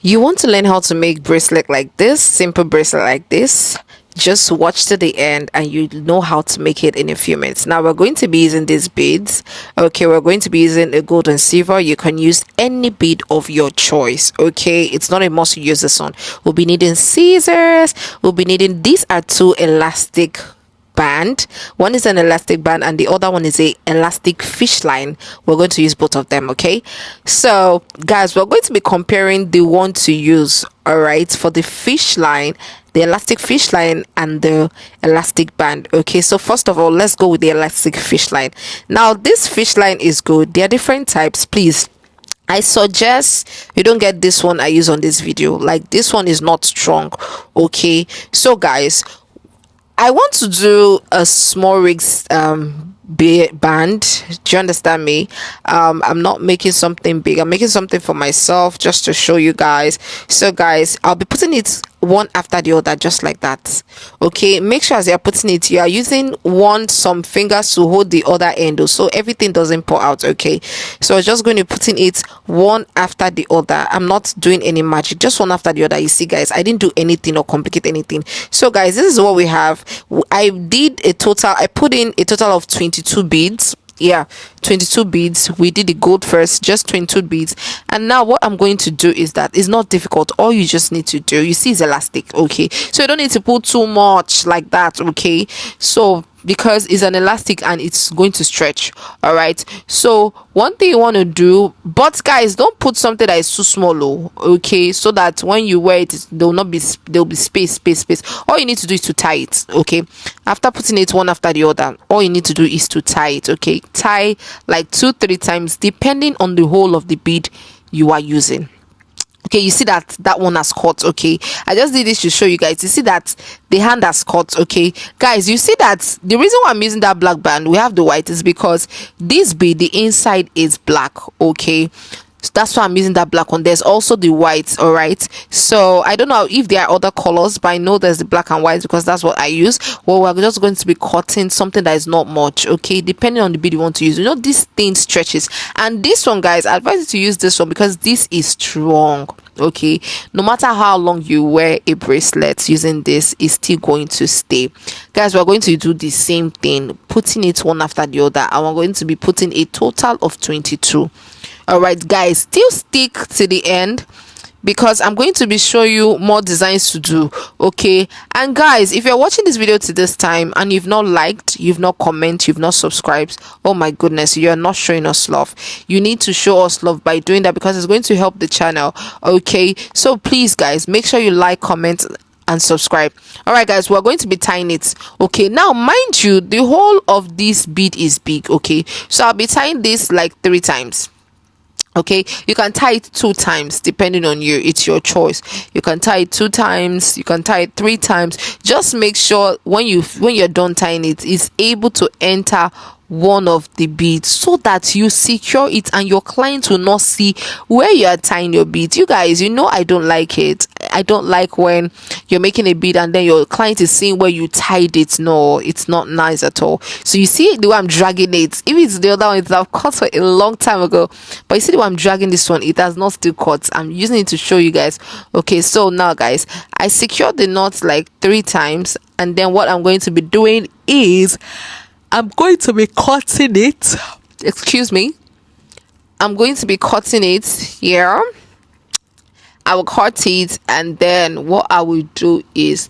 You want to learn how to make bracelet like this, simple bracelet like this? Just watch to the end and you know how to make it in a few minutes. Now we're going to be using these beads. Okay, we're going to be using a gold and silver. You can use any bead of your choice. Okay, it's not a must to use this one. We'll be needing scissors. We'll be needing, these are two elastic band. One is an elastic band and the other one is a elastic fish line. We're going to use both of them. Okay, so guys, we're going to be comparing the one to use, all right, for the fish line, the elastic fish line and the elastic band. Okay, so first of all, let's go with the elastic fish line. Now this fish line is good. There are different types. Please, I suggest you don't get this one I use on this video. Like, this one is not strong. Okay, so guys, I want to do a small rigs band. Do you understand me? I'm not making something big. I'm making something for myself just to show you guys. So guys, I'll be putting it one after the other, just like that. Okay, make sure as you're putting it, you are using some fingers to hold the other end, so everything doesn't pour out. Okay, so I'm just going to putting it one after the other. I'm not doing any magic, just one after the other. You see guys, I didn't do anything or complicate anything. So guys, this is what we have. I put in a total of 22 beads. Yeah, 22 beads. We did the gold first, just 22 beads. And now what I'm going to do is that it's not difficult. All you just need to do, you see, is elastic. Okay, so you don't need to put too much like that. Okay, so because it's an elastic and it's going to stretch. All right, so one thing you want to do, but guys, don't put something that is too small. Okay, so that when you wear it, there'll be space. All you need to do is to tie it. Okay, after putting it one after the other, all you need to do is to tie it. Okay, tie like 2-3 times depending on the hole of the bead you are using. Okay, you see that one has cut. Okay, I just did this to show you guys. You see that the hand has cut. Okay guys, you see that the reason why I'm using that black band, we have the white, is because this bead, the inside is black. Okay, so that's why I'm using that black one. There's also the white. All right, so I don't know if there are other colors, but I know there's the black and white because that's what I use. Well, we're just going to be cutting something that is not much. Okay, depending on the bead you want to use. You know, this thing stretches, and this one, guys, I advise you to use this one because this is strong. Okay, no matter how long you wear a bracelet, using this is still going to stay. Guys, we're going to do the same thing, putting it one after the other, and we're going to be putting a total of 22. All right guys, still stick to the end because I'm going to be showing you more designs to do. Okay, and guys, if you're watching this video to this time and you've not liked, you've not commented, you've not subscribed, oh my goodness, you're not showing us love. You need to show us love by doing that because it's going to help the channel. Okay, so please guys, make sure you like, comment and subscribe. All right guys, we're going to be tying it. Okay, now mind you, the whole of this bead is big. Okay, so I'll be tying this like 3 times. Okay, you can tie it 2 times depending on you, it's your choice. You can tie it 2 times, you can tie it 3 times. Just make sure when you're done tying it, it's able to enter one of the beads so that you secure it and your client will not see where you are tying your beads. You guys, you know, I don't like it. I don't like when you're making a bead and then your client is seeing where you tied it. No, it's not nice at all. So you see the way I'm dragging it. If it's the other one, it's I've cut for a long time ago, but you see the way I'm dragging this one, it has not still cut. I'm using it to show you guys. Okay, so now guys, I secured the knots like 3 times, and then what I'm going to be doing is I'm going to be cutting it. Excuse me. I'm going to be cutting it here. I will cut it, and then what I will do is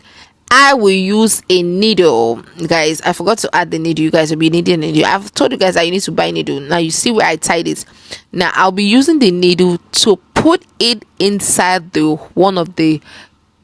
I will use a needle. Guys, I forgot to add the needle. You guys will be needing a needle. I've told you guys that you need to buy a needle. Now you see where I tied it. Now I'll be using the needle to put it inside the one of the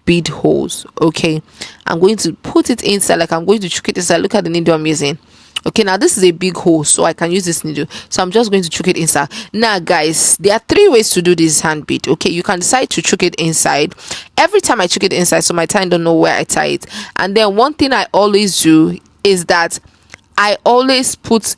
bead holes. Okay, I'm going to put it inside, like I'm going to choke it inside. Look at the needle I'm using. Okay, now this is a big hole, so I can use this needle, so I'm just going to choke it inside. Now guys, there are 3 ways to do this hand bead. Okay, you can decide to choke it inside. Every time I choke it inside, so my client don't know where I tie it. And then one thing I always do is that I always put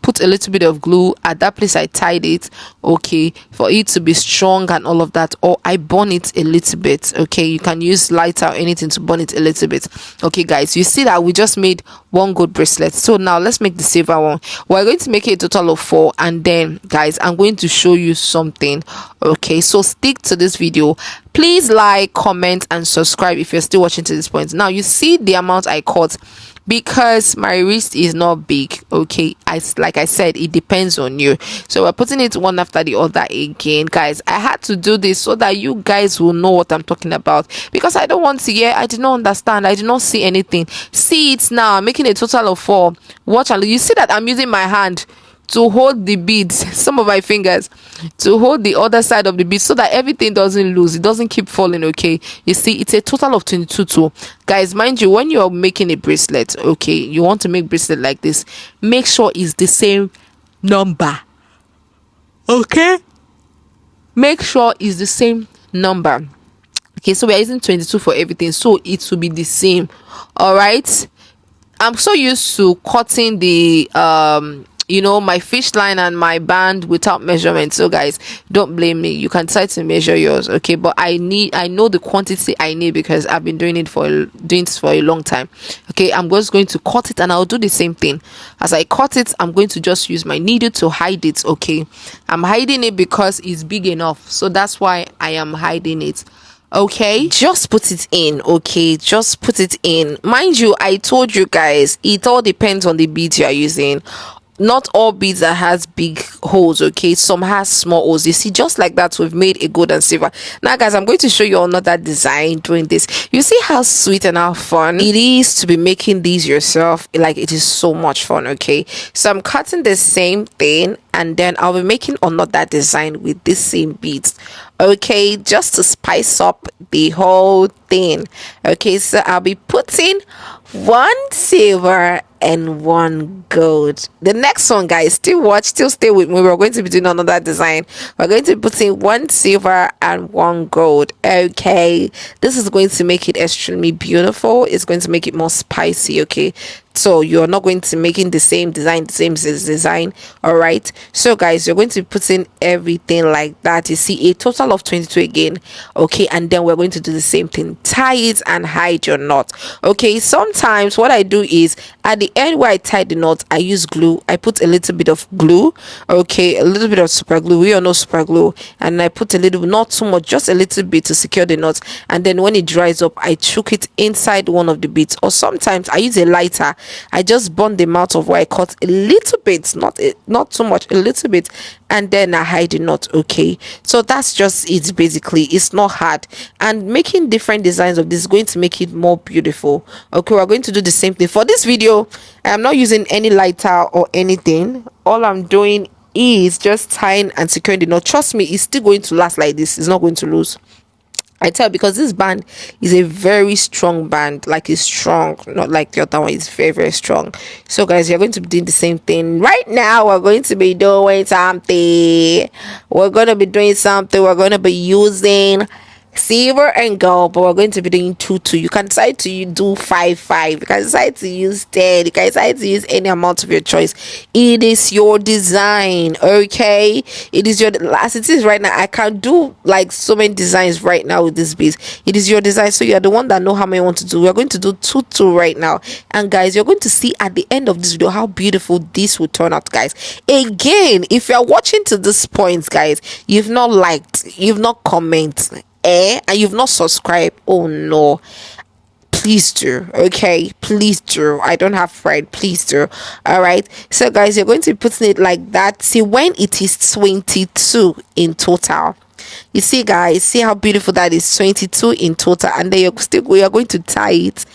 put a little bit of glue at that place I tied it, okay, for it to be strong and all of that, or I burn it a little bit, okay. You can use lighter or anything to burn it a little bit, okay, guys. You see that we just made one gold bracelet. So now let's make the silver one. We're going to make it a total of 4, and then, guys, I'm going to show you something, okay. So stick to this video. Please like, comment, and subscribe if you're still watching to this point. Now you see the amount I cut, because my wrist is not big, okay. Like I said, it depends on you. So we're putting it one after the other again, guys. I had to do this so that you guys will know what I'm talking about, because I don't want to hear I did not understand, I did not see anything. See it now. I'm making a total of 4. Watch, and you see that I'm using my hand to hold the beads, some of my fingers to hold the other side of the bead, so that everything doesn't lose, it doesn't keep falling, okay. You see, it's a total of 22 too, guys. Mind you, when you're making a bracelet, okay, you want to make bracelet like this, make sure it's the same number, okay. Make sure it's the same number, okay. So we're using 22 for everything, so it will be the same. All right, I'm so used to cutting the my fish line and my band without measurement. So guys, don't blame me. You can try to measure yours, okay. But I know the quantity I need, because I've been doing this for a long time, okay. I'm just going to cut it, and I'll do the same thing. As I cut it, I'm going to just use my needle to hide it, okay. I'm hiding it because it's big enough, so that's why I am hiding it, okay. Just put it in, okay. Just put it in. Mind you, I told you guys, it all depends on the beads you are using. Not all beads that has big holes, okay. Some has small holes. You see, just like that, we've made a gold and silver. Now guys, I'm going to show you another design doing this. You see how sweet and how fun it is to be making these yourself. Like, it is so much fun, okay. So I'm cutting the same thing, and then I'll be making another design with this same beads, okay, just to spice up the whole thing, okay. So I'll be putting 1 silver and 1 gold. The next one, guys, still stay with me. We're going to be doing another design. We're going to be putting 1 silver and 1 gold, okay. This is going to make it extremely beautiful. It's going to make it more spicy, okay. So you're not going to making the same design, all right. So guys, you're going to be putting everything like that. You see, a total of 22 again, okay. And then we're going to do the same thing, tie it and hide your knot, okay. Sometimes what I do is, at the end where I tie the knot, I use glue. I put a little bit of glue, okay, a little bit of super glue. We all know super glue. And I put a little, not too much, just a little bit, to secure the knot. And then when it dries up, I chook it inside one of the beads. Or sometimes I use a lighter. I just burn the mouth of where I cut a little bit, not too much, a little bit, and then I hide the knot, okay. So that's just it. Basically, it's not hard, and making different designs of this is going to make it more beautiful, okay. We're going to do the same thing for this video. I'm not using any lighter or anything. All I'm doing is just tying and securing the knot. Trust me, it's still going to last like this. It's not going to lose, I tell, because this band is a very strong band. Like, it's strong, not like the other one. Is very, very strong. So guys, you're going to be doing the same thing right now. We're going to be doing something. We're going to be using silver and gold, but we're going to be doing 2 2. You can decide to do 5 5. You can decide to use 10. You can decide to use any amount of your choice. It is your design, okay. It is your, as it is right now, I can do like so many designs right now with this bead. It is your design, so you're the one that know how many you want to do. We're going to do 2 2 right now, and guys, you're going to see at the end of this video how beautiful this will turn out, guys. Again, if you're watching to this point, guys, you've not liked, you've not commented, and you've not subscribed, oh no, please do, okay. Please do. I don't have pride, please do. All right, so guys, you're going to be putting it like that. See, when it is 22 in total, you see, guys, see how beautiful that is. 22 in total, and then you're going to tie it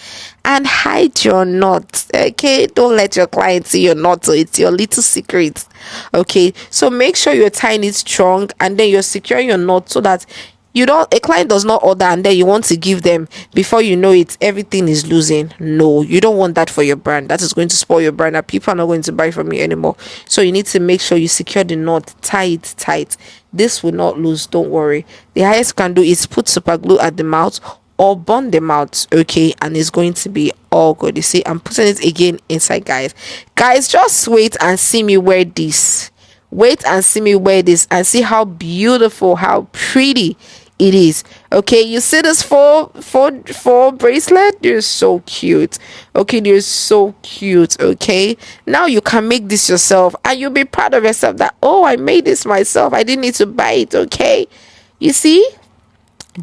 and hide your knot, okay. Don't let your client see your knot, so it's your little secret, okay. So make sure you're tying it strong, and then you're securing your knot, so that a client does not order and then you want to give them, before you know it, everything is losing. No, you don't want that for your brand. That is going to spoil your brand, and people are not going to buy from you anymore. So you need to make sure you secure the knot, tie it tight. This will not lose, don't worry. The highest you can do is put super glue at the mouth, or burn them out, okay, and it's going to be all good. You see, I'm putting it again inside, guys. Just wait and see me wear this. Wait and see me wear this and see how beautiful, how pretty it is. Okay, you see this four bracelet? They're so cute. Okay, they're so cute. Okay, now you can make this yourself and you'll be proud of yourself that, oh, I made this myself, I didn't need to buy it. Okay, you see,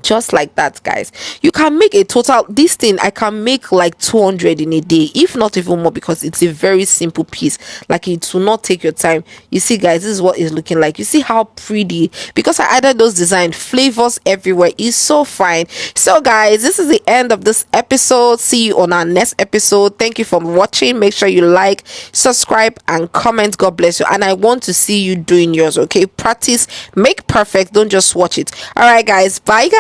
just like that, guys. You can make a total, this thing I can make like 200 in a day, if not even more, because it's a very simple piece. Like, it will not take your time. You see, guys, this is what it's looking like. You see how pretty, because I added those design flavors everywhere. It's so fine. So guys, this is the end of this episode. See you on our next episode. Thank you for watching. Make sure you like, subscribe, and comment. God bless you, and I want to see you doing yours. Okay, practice, make perfect, don't just watch it. All right, guys, bye guys.